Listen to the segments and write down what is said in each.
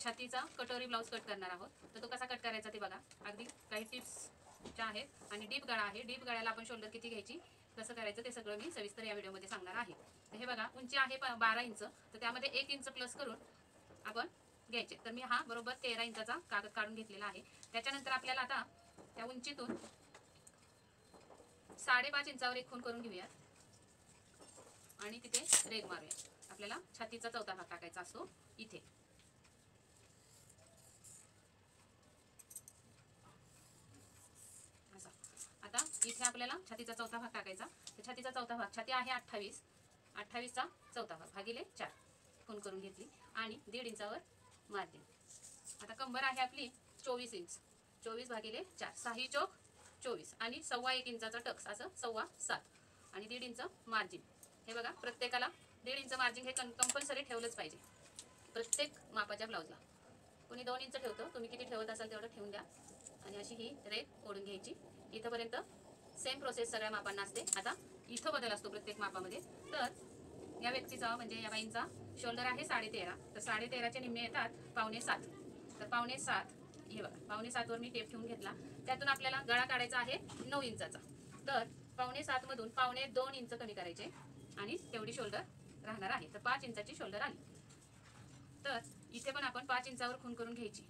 छातीचा कटोरी blouse cut करणार आहोत. तर तो कसा कट करायचा ते बघा. अगदी काही टिप्सच्या आहेत आणि डीप गळा आहे. डीप गळ्याला आपण शोल्डर किती घ्यायची, कसं करायचं ते सगळं मी सविस्तर या व्हिडिओमध्ये सांगणार आहे. तर हे बघा, उंची आहे 12 इंच, तर त्यामध्ये 1 इंच प्लस करून आपण घ्यायचे. तर मी हा बरोबर 13 इंचाचा कागद काढून घेतलेला आहे. त्याच्यानंतर आपल्याला आता त्या उंचीतून 5.5 इंचावर एक खूण करून घेऊयात आणि तिथे रेघ मारूया. आपल्याला छातीचा चौथा भाग टाकायचा असतो इथे. असा आता इथे आपल्याला छातीचा चौथा भाग टाकायचा. तर छातीचा चौथा भाग, छाती आहे 28, 28चा चौथा भाग भागिले 4 खूण करून घेतली आणि 1.5 इंचावर मार्जिन. आता कंबर आहे आपली 24 इंच, 24 भागिले 4, 6 चौक 24 आणि 1.25 इंचाचा टक्स, असं 7.25 आणि 1.5 इंच मार्जिन. हे बघा, प्रत्येकाला 1.5 इंच मार्जिन हे कंपल्सरी ठेवलंच पाहिजे प्रत्येक मापाच्या ब्लाऊजला. कोणी 2 इंच ठेवतं, तुम्ही किती ठेवत असाल तेवढं ठेवून द्या. आणि अशी ही रेघ ओढून घ्यायची. इथंपर्यंत सेम प्रोसेस सगळ्या मापांना असते. आता इथं बदल असतो प्रत्येक मापामध्ये. तर या व्यक्तीचा म्हणजे या बाईंचा शोल्डर आहे 13.5, तर 13.5चे निम्मे येतात 6.25. तर 6.25, हे बघा 6.25 वर मी टेप ठेवून घेतला. त्यातून आपल्याला गळा काढायचा आहे 9 इंचाचा. तर 6.25 मधून 2.25 इंच कमी करायचे आणि तेवढी शोल्डर राहणार आहे. तर 5 इंचाची शोल्डर आली. तर इथे पण आपण 5 इंचावर खूण करून घ्यायची.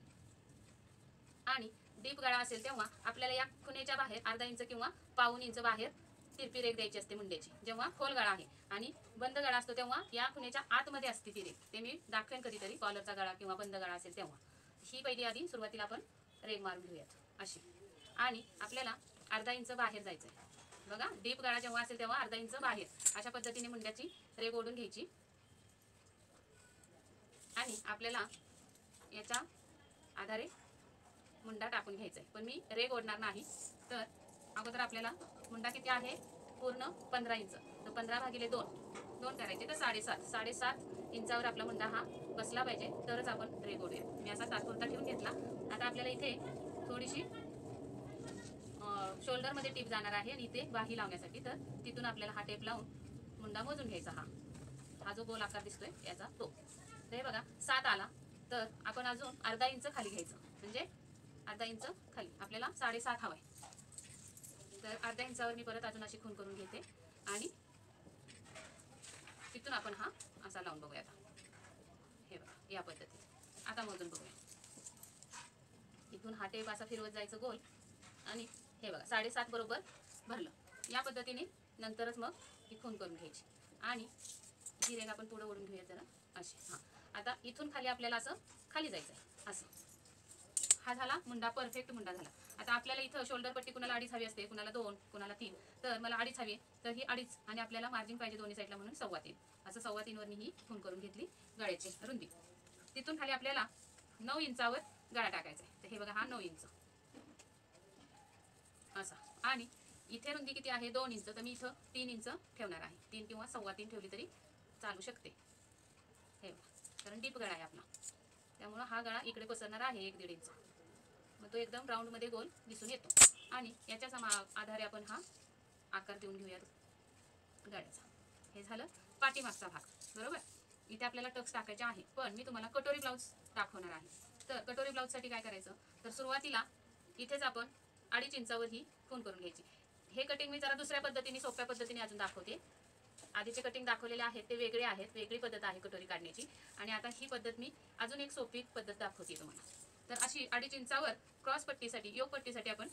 आणि डीप गळा असेल तेव्हा आपल्याला या खुणेच्या बाहेर 1/2 इंच किंवा 1.25 इंच बाहेर तिरपी रेघ द्यायची असते मुंड्याची. जेव्हा खोल गळा आहे आणि बंद गळा असतो तेव्हा या खुणेच्या आतमध्ये असते ती रेघ. ते मी दाखवेन कधीतरी, कॉलरचा गळा किंवा बंद गळा असेल तेव्हा. ही पहिली आधी सुरुवातीला आपण रेघ मारून घेऊयात अशी. आणि आपल्याला 1/2 इंच बाहेर जायचं आहे. बघा, डीप गळा जेव्हा असेल तेव्हा 1/2 इंच बाहेर अशा पद्धतीने मुंड्याची रेघ ओढून घ्यायची. आणि आपल्याला याच्या आधारे मुंडा टाकून घ्यायचा आहे. पण मी रेघ ओढणार नाही. तर अगोदर आपल्याला मुंडा किती आहे, पूर्ण 15 इंच, तर 15 भागिले 2 करायचे, तर 7.5 इंचावर आपला मुंडा हा बसला पाहिजे, तरच आपण रेघ ओढूया. मी असा तात्पुरता ठेवून घेतला. आता आपल्याला इथे थोडीशी शोल्डरमध्ये टीप जाणार आहे आणि इथे बाही लावण्यासाठी, तर तिथून आपल्याला हा टेप लावून मुंडा मोजून घ्यायचा. हा जो गोल आकार दिसतोय याचा तो. तर हे बघा 7 आला, तर आपण अजून 1/2 इंच खाली घ्यायचं. म्हणजे 1/2 इंच खाली आपल्याला 7.5 हवाय. तर 1/2 इंचावर मी परत अजून अशी खूण करून घेते आणि तिथून आपण हा असा लावून बघूया. आता हे बघा या पद्धतीने. आता मोजून बघूया. इथून हा टेप असा फिरवत जायचं गोल आणि हे बघा 7.5 बरोबर भरलं. या पद्धतीने नंतरच मग ही खूण करून घ्यायची आणि ही रेघ आपण पुढे ओढून घेऊया जरा अशी. हां, आता इथून खाली आपल्याला असं खाली जायचं आहे असं. हा झाला मुंडा, परफेक्ट मुंडा झाला. आता आपल्याला इथं शोल्डर पट्टी कुणाला 2.5 हवी असते, कुणाला 2, कुणाला 3. तर मला 2.5 हवी, तर ही 2.5 आणि आपल्याला मार्जिन पाहिजे दोन्ही साईडला म्हणून 3.25. असं 3.25 वरनी ही खूण करून घेतली गळ्याची रुंदी. तिथून खाली आपल्याला 9 इंचावर गळा टाकायचा आहे. तर हे बघा हा 9 इंच असा. आणि इथे रुंदी किती आहे 2 इंच, तर मी इथं 3 इंच ठेवणार आहे. 3 किंवा 3.25 ठेवली तरी चालू शकते. हे बघा, कारण डीप गळा आहे आपला, त्यामुळं हा गळा इकडे पसरणार आहे 1-1.5 इंच. मग तो एकदम राऊंडमध्ये गोल दिसून येतो. आणि याच्याच आधारे आपण हा आकार देऊन घेऊयात गळ्याचा. हे झालं पाठीमागचा भाग, बरोबर. इथे आपल्याला टक्स टाकायचे आहे, पण मी तुम्हाला कटोरी ब्लाऊज दाखवणार आहे. तर कटोरी ब्लाऊजसाठी काय करायचं, तर सुरुवातीला इथेच आपण 2.5 इंचावर ही खूण करून घ्यायची. हे कटिंग मी जरा दुसऱ्या पद्धतीने, सोप्या पद्धतीने अजून दाखवते. आधीचे कटिंग दाखवलेले आहेत ते वेगळे आहेत, वेगळी पद्धत आहे कटोरी काढण्याची. आणि आता ही पद्धत मी अजून एक सोपी पद्धत दाखवते तुम्हाला. तर अशी 2.5 इंचावर क्रॉस पट्टीसाठी, योग पट्टीसाठी आपण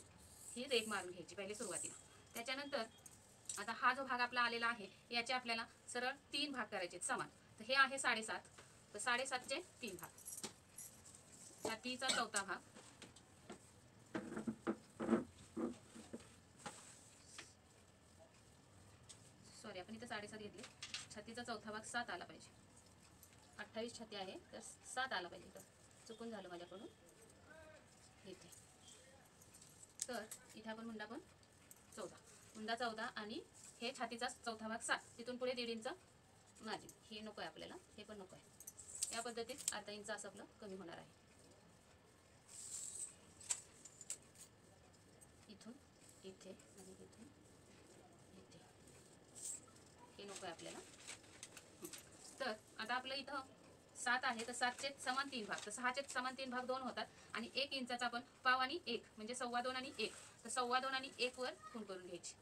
ही रेघ मारून घ्यायची पहिले सुरुवातीला. त्याच्यानंतर आता हा जो भाग आपला आलेला आहे याचे आपल्याला सरळ 3 भाग करायचे समान. तर हे आहे 7.5, तर 7.5चे 3 भाग. छातीचा चौथा भाग, सॉरी आपण इथे 7.5 घेतले. छातीचा चौथा भाग 7 आला पाहिजे. 28 छाती आहे तर 7 आला पाहिजे. तर चुकून झालं माझ्याकडून इथे. तर इथे आपण मुंडा पण 14, मुंडा 14 आणि हे छातीचा चौथा भाग 7. तिथून पुढे 1.5 इंच मार्जिन. हे नको आहे आपल्याला, हे पण नको आहे. या पद्धतीत 1/2 इंच असं आपलं कमी होणार आहे. इथून इथे आणि इथून इथे हे नको आहे आपल्याला. तर आता आपलं इथं 7 आहे तर 7चे समान 3 भाग, तर 6चे समान 3 भाग 2 होतात आणि 1 इंचाचा आपण पाव आणि 1 म्हणजे 2.25 आणि 1, तर 2.25 आणि 1 वर खूण करून घ्यायची,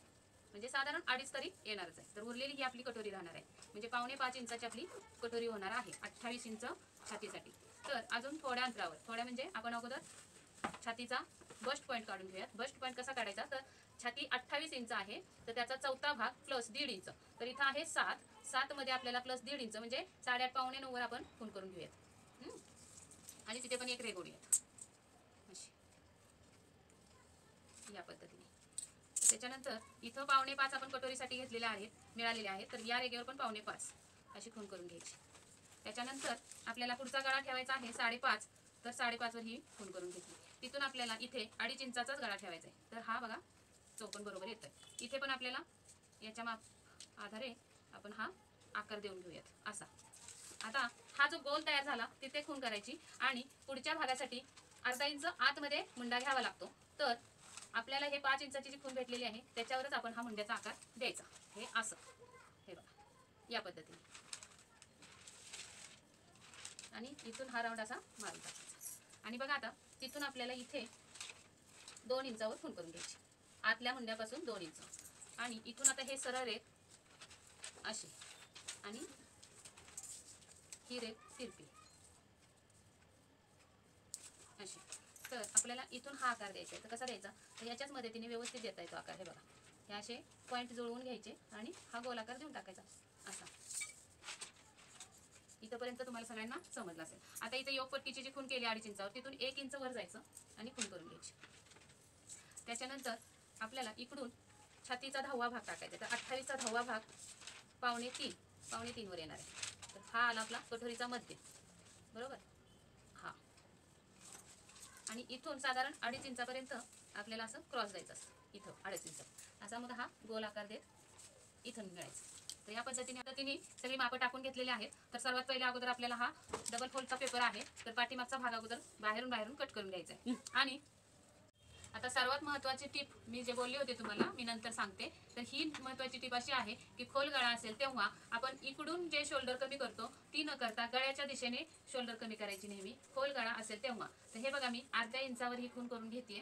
म्हणजे साधारण 2.5 तरी येणारच आहे. तर उरलेली ही आपली कटोरी राहणार आहे, म्हणजे 4.25 इंचाची आपली कटोरी होणार आहे 28 इंच छातीसाठी. तर अजून थोड्या अंतरावर, थोड्या म्हणजे आपण अगोदर छातीचा बस्ट पॉईंट काढून घेऊयात. बस्ट पॉईंट कसा काढायचा, तर छाती 28 इंच आहे तर त्याचा चौथा भाग प्लस 1.5 इंच, तर इथं आहे 7 मध्ये आपल्याला प्लस 1.5 इंच म्हणजे 8.5 पावणे 9 वर आपण खूण करून घेऊयात. आणि तिथे पण एक रेघोडूयात अशी, या पद्धतीने. त्याच्यानंतर इथं 4.25 आपण कटोरीसाठी घेतलेले आहेत, मिळालेले आहेत, तर या रेघेवर पण 4.25 अशी खूण करून घ्यायची. त्याच्यानंतर आपल्याला पुढचा गळा ठेवायचा आहे 5.5, तर 5.5 वर ही खूण करून घेतली. तिथून आपल्याला इथे 2.5 इंचाचाच गळा ठेवायचा आहे, तर हा बघा चौकोन बरोबर येतोय. इथे पण आपल्याला याच्या आधारे आपण हा आकार देऊन घेऊयात असा. आता हा जो गोल तयार झाला तिथे खूण करायची आणि पुढच्या भागासाठी 1/2 इंच आतमध्ये मुंडा घ्यावा लागतो. तर आपल्याला हे 5 इंचाची जी खूण भेटलेली आहे त्याच्यावरच आपण हा मुंड्याचा आकार द्यायचा. हे असं, हे बघा या पद्धतीने, आणि इथून हा राऊंड असा मारून टाकायचा. आणि बघा आता तिथून आपल्याला इथे 2 इंचावर खूण करून घ्यायची, आतल्या मुंड्यापासून 2 इंच, आणि इथून आता हे सरळ रेघ अशी आणि ही रेघ तिरपी अशी. तर आपल्याला इथून हा आकार द्यायचा आहे, तर कसा द्यायचा, तर याच्याच मदतीने व्यवस्थित देता येतो आकार. हे बघा हे असे पॉईंट जुळवून घ्यायचे आणि हा गोल आकार देऊन टाकायचा असा. इथपर्यंत तुम्हाला सगळ्यांना समजलं असेल. आता इथे योगपट्टीची जी खूण केली 2.5 इंचावर तिथून 1 इंच वर जायचं आणि खूण करून घ्यायची. त्याच्यानंतर आपल्याला इकडून छातीचा 10वा भाग टाकायचा, तर 28चा 10वा भाग 2.25 वर येणार आहे. तर हा आला आपला कटोरीचा मध्य, बरोबर. हा, आणि इथून साधारण 2.5 इंचापर्यंत आपल्याला असं क्रॉस जायचं असतं, इथं 2.5 इंच असा मग हा गोल आकार देत इथून मिळायचं. तर या पद्धतीने सगळी मापं टाकून घेतलेली आहेत. तर सर्वात पहिले अगोदर आपल्याला हा डबल फोल्डचा पेपर आहे, तर पाठीमागचा भाग अगोदर बाहेरून कट करून घ्यायचा आहे. आणि आता सर्वात महत्त्वाची टीप मी जे बोलली होते तुम्हाला, मी नंतर सांगते. तर ही महत्त्वाची टीप अशी आहे की खोल गळा असेल तेव्हा आपण इकडून जे शोल्डर कमी करतो ती न करता गळ्याच्या दिशेने शोल्डर कमी करायची नेहमी, खोल गळा असेल तेव्हा. तर हे बघा मी 1/2 इंचावर ही खूण करून घेते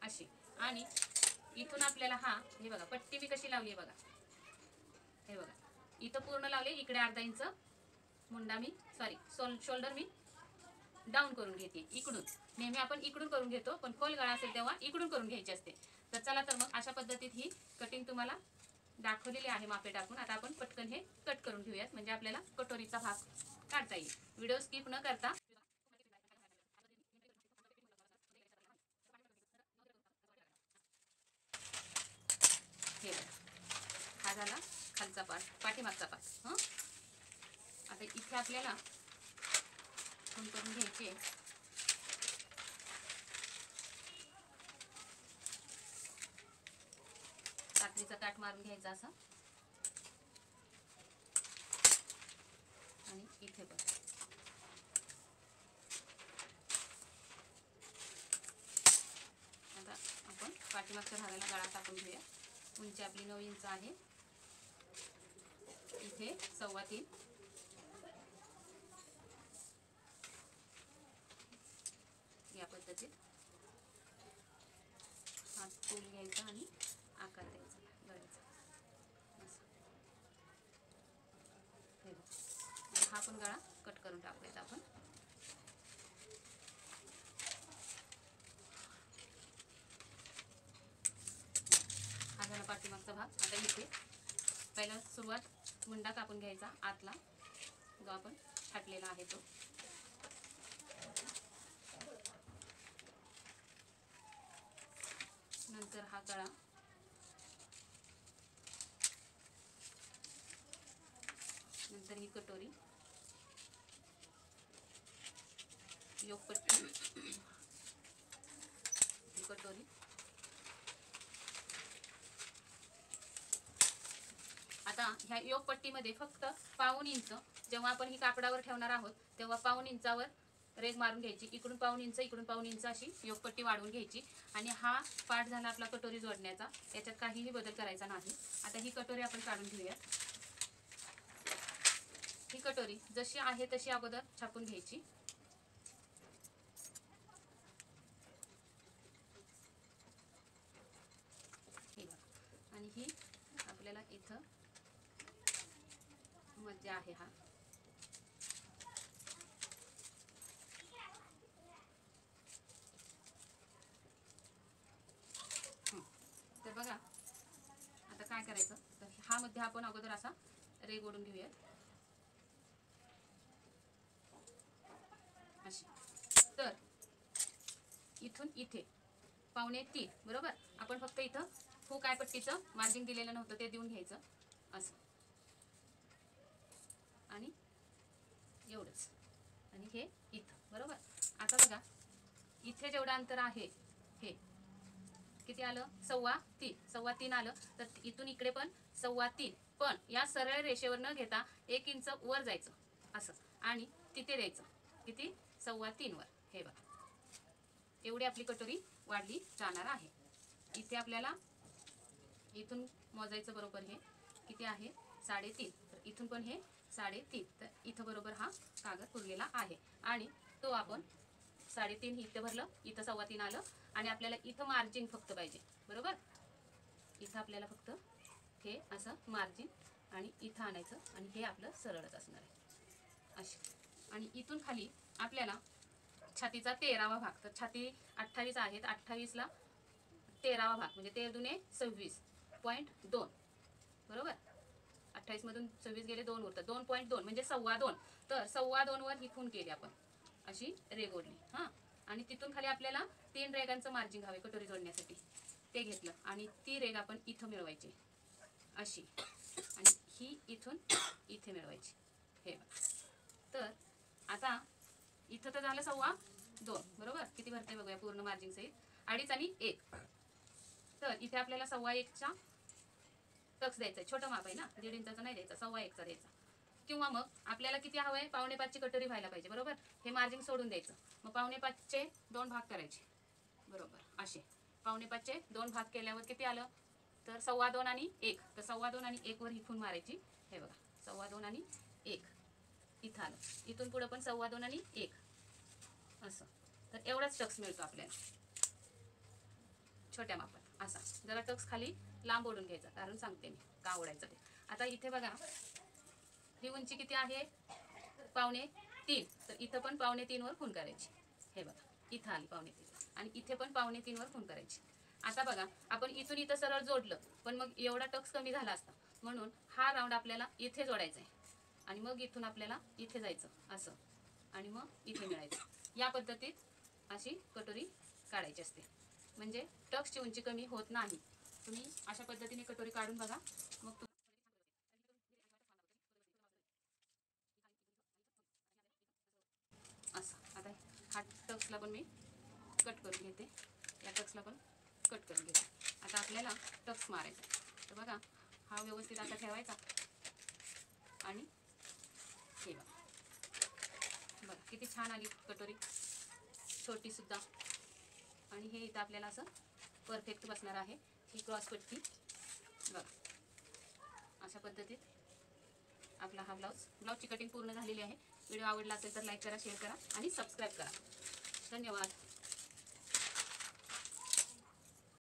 अशी, आणि इथून आपल्याला हा, हे बघा पट्टी मी कशी लावली आहे बघा, हे बघा इथं पूर्ण लावले, इकडे 1/2 इंच मुंडा मी शोल्डर मी डाऊन करून घेते इकडून. नेहमी आपण इकडून करून घेतो, पण खोल गळा असेल तेव्हा इकडून करून घ्यायची असते. तर चला तर मग अशा पद्धतीत ही कटिंग तुम्हाला दाखवलेली आहे मापे टाकून. आता आपण पटकन हे कट करून घेऊयात, म्हणजे आपल्याला कटोरीचा भाग काढता येईल. व्हिडिओ स्किप न करता. हे हा झाला खालचा पाठीमागचा पार्ट. आता इथे आपल्याला खूण करून घ्यायचे. कात्रीचा काट मारून घ्यायचा असं, आणि इथे पण आता आपण पाठीमागच्या भागाला गळा टाकून घेऊया. उंची आपली 9 इंच आहे, इथे 3.25. या पद्धतीत हा टूल घ्यायचा आणि आकार द्यायचा गळ्याचा असं. हा पण गळा कट करून टाकूयात आपण. हा झाला पाठीमागचा भाग. आता इथे पहिला सुरुवात मुंडा कापून घ्यायचा आतला, जो आपण फाटलेला आहे तो. नंतर हा गळा, नंतर ही कटोरी, योगपट्टी, ही कटोरी. आता ह्या योगपट्टीमध्ये फक्त 1.25 इंच, जेव्हा आपण ही कापडावर ठेवणार आहोत तेव्हा 1.25 इंचावर रेघ मारून घ्यायची. इकडून 1.25 इंच, इकडून 1.25 इंच अशी योगपट्टी वाढवून घ्यायची. आणि हा पार्ट झाला आपला कटोरी जोडण्याचा, याच्यात काहीही बदल करायचा नाही. आता ही कटोरी आपण काढून घेऊया. ही कटोरी जशी आहे तशी अगोदर छापून घ्यायची. हे बघा. आणि ही आपल्याला इथं मध्ये आहे हा. तर बघा आता काय करायचं, तर हा मध्ये आपण अगोदर असा रेघ ओढून घेऊयात अशी. तर इथून इथे 2.25 बरोबर. आपण फक्त इथं हुक आहे पट्टीचं मार्जिन दिलेलं नव्हतं ते देऊन घ्यायचं असं. आणि एवढंच. आणि हे इथं बरोबर. आता बघा इथे जेवढं अंतर आहे हे किती आलं, 3.25 आलं. तर इथून इकडे पण 3.25. पण या सरळ रेषेवर न घेता 1 इंच वर जायचं असं आणि तिथे द्यायचं किती, 3.25 वर. हे बघा एवढी आपली कटोरी वाढली जाणार आहे. इथे आपल्याला इथून मोजायचं बरोबर. हे किती आहे, 3.5. तर इथून पण हे 3.5. तर इथं बरोबर हा कागद पुरलेला आहे. आणि तो आपण 3.5 इथे भरलं, इथं 3.25 आलं. आणि आपल्याला इथं मार्जिन फक्त पाहिजे बरोबर. इथं आपल्याला फक्त हे असं मार्जिन आणि इथं आणायचं आणि हे आपलं सरळच असणार आहे अशी. आणि इथून खाली आपल्याला छातीचा 13वा भाग. तर छाती 28 आहे, तर 28ला 13वा भाग म्हणजे 13 दुने 26.2 बरोबर. 28 मधून 26 गेले 2 उरतात, 2.2 म्हणजे 2.25. तर 2.25 वर ही खून केली आपण अशी रेघ ओढली. हां. आणि तिथून खाली आपल्याला 3 रेघांचं मार्जिन हवे कटोरी जोडण्यासाठी, ते घेतलं. आणि ती रेघ आपण इथं मिळवायची अशी. आणि ही इथून इथे मिळवायची. हे तर आता इथं तर झालं 2.25 बरोबर. किती भरते बघूया पूर्ण मार्जिन सहित, 2.5 आणि 1. तर इथे आपल्याला 1.25चा टक्स द्यायचा आहे. छोटं माप आहे ना, 1.5 इंचाचा नाही द्यायचा, 1.25चा द्यायचा. किंवा मग आपल्याला किती हवं आहे, 4.25ची कटोरी व्हायला पाहिजे बरोबर. हे मार्जिन सोडून द्यायचं. मग 4.25चे 2 भाग करायचे बरोबर असे. 4.25चे 2 भाग केल्यावर किती आलं, तर 2.25 आणि 1. तर 2.25 आणि 1 वर ही खून मारायची. हे बघा 2.25 आणि 1 इथं आलं. इथून पुढं पण 2.25 आणि 1 असं. तर एवढाच टक्स मिळतो आपल्याला छोट्या मापात असा. जरा टक्स खाली लांब ओढून घ्यायचा, कारण सांगते मी का ओढायचं ते. आता इथे बघा ही उंची किती आहे, 2.25. तर इथं पण 2.25 वर खून करायची. हे बघा इथं आली 2.25 आणि इथे पण 2.25 वर खून करायची. आता बघा आपण इथून इथं सरळ जोडलं, पण मग एवढा टक्स कमी झाला असता. म्हणून हा राऊंड आपल्याला इथे जोडायचा आहे आणि मग इथून आपल्याला इथे जायचं असं आणि मग इथे मिळायचं. या पद्धतीत अशी कटोरी काढायची असते. म्हणजे टक्सची उंची कमी होत नाही. तुम्ही अशा पद्धतीने कटोरी काढून बघा. मग असं. आता हा टक्सला पण मी कट करून घेते, या टक्सला पण कट करून घेते. आता आपल्याला टक्स मारायचा. तर बघा हा व्यवस्थित आता ठेवायचा आणि हे बघा किती छान आली कटोरी छोटी सुद्धा. आणि हे इथं आपल्याला असं परफेक्ट बसणार आहे. ही क्रॉस पट्टी बघा अशा पद्धतीत आपला हा ब्लाऊजची कटिंग पूर्ण झालेली आहे. व्हिडिओ आवडला असेल तर लाईक करा, शेअर करा आणि सबस्क्राईब करा. धन्यवाद.